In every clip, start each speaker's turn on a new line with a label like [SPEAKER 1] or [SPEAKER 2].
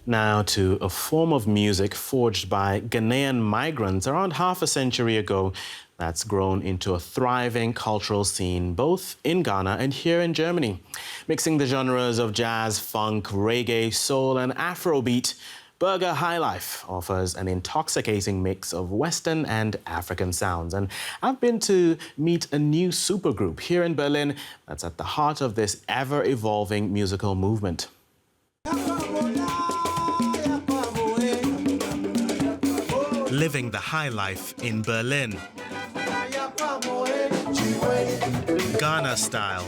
[SPEAKER 1] Now to a form of music forged by Ghanaian migrants around half a century ago that's grown into a thriving cultural scene both in Ghana and here in Germany. Mixing the genres of jazz, funk, reggae, soul and Afrobeat, Burger Highlife offers an intoxicating mix of Western and African sounds. And I've been to meet a new supergroup here in Berlin that's at the heart of this ever-evolving musical movement. Living the high life in Berlin. Ghana style.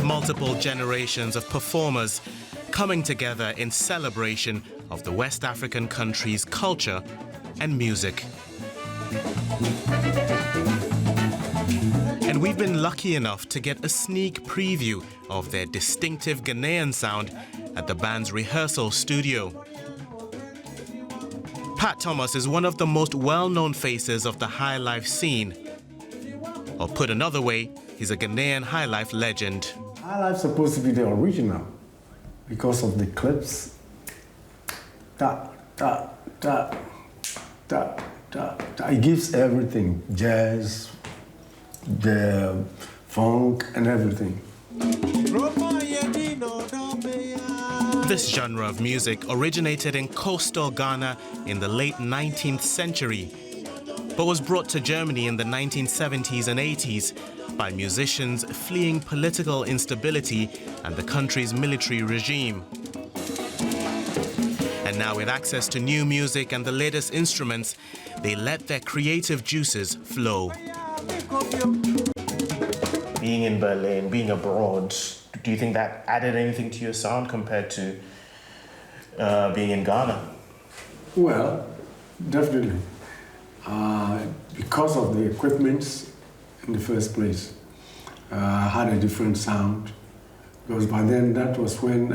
[SPEAKER 1] Multiple generations of performers coming together in celebration of the West African country's culture and music. And we've been lucky enough to get a sneak preview of their distinctive Ghanaian sound at the band's rehearsal studio. Pat Thomas is one of the most well-known faces of the high life scene. Or put another way, he's a Ghanaian high life legend.
[SPEAKER 2] High life's supposed to be the original because of the clips. Da, da, da, da, da, da. It gives everything, jazz, the funk and everything.
[SPEAKER 1] This genre of music originated in coastal Ghana in the late 19th century, but was brought to Germany in the 1970s and 80s by musicians fleeing political instability and the country's military regime. And now with access to new music and the latest instruments, they let their creative juices flow. Being in Berlin, being abroad, do you think that added anything to your sound compared to being in Ghana?
[SPEAKER 2] Well, definitely. Because of the equipment in the first place, had a different sound. Because by then, that was when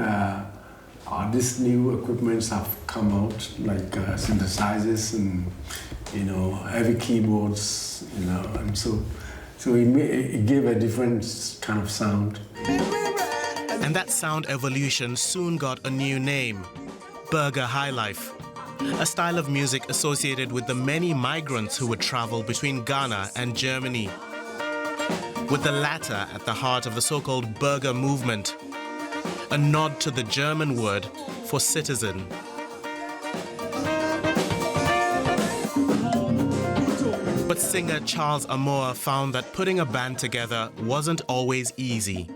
[SPEAKER 2] these new equipments have come out, like synthesizers and, heavy keyboards, and so it gave a different kind of sound.
[SPEAKER 1] And that sound evolution soon got a new name, Burger Highlife, a style of music associated with the many migrants who would travel between Ghana and Germany, with the latter at the heart of the so-called Burger movement, a nod to the German word for citizen. But singer Charles Amoah found that putting a band together wasn't always easy.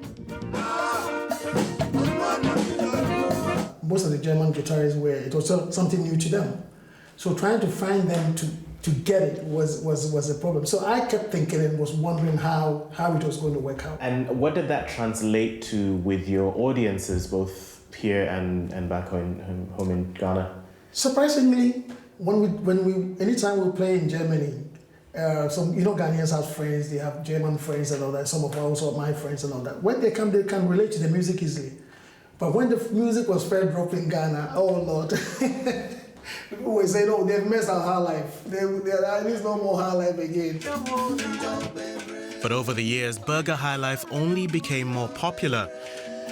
[SPEAKER 3] Most of the German guitarists it was something new to them. So trying to find them to get it was a problem. So I kept thinking and was wondering how it was going to work out.
[SPEAKER 1] And what did that translate to with your audiences, both here and back home in Ghana?
[SPEAKER 3] Surprisingly, anytime we play in Germany, some Ghanaians have friends, they have German friends and all that. Some of also my friends and all that. When they come, they can relate to the music easily. But when the music was first dropped in Ghana, oh Lord, people were saying, "Oh, they've messed our high life. There is no more high life again."
[SPEAKER 1] But over the years, Burger Highlife only became more popular,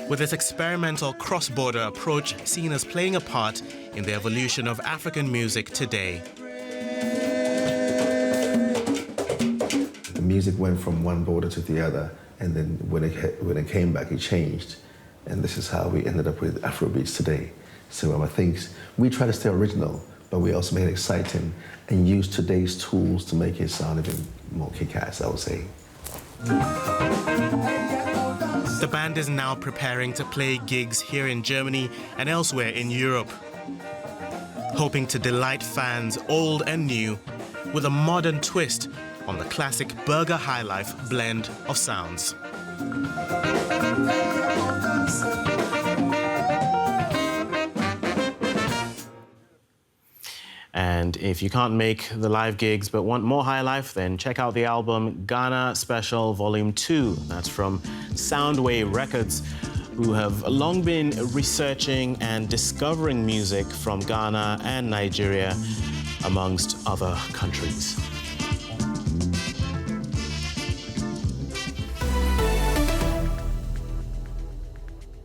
[SPEAKER 1] with its experimental cross-border approach seen as playing a part in the evolution of African music today.
[SPEAKER 4] The music went from one border to the other, and then when it came back, it changed. And this is how we ended up with Afrobeats today. So I think we try to stay original, but we also make it exciting and use today's tools to make it sound even more kick-ass, I would say.
[SPEAKER 1] The band is now preparing to play gigs here in Germany and elsewhere in Europe, hoping to delight fans old and new with a modern twist on the classic Burger Highlife blend of sounds. And if you can't make the live gigs but want more high life, then check out the album Ghana Special Volume 2. That's from Soundwave Records, who have long been researching and discovering music from Ghana and Nigeria, amongst other countries.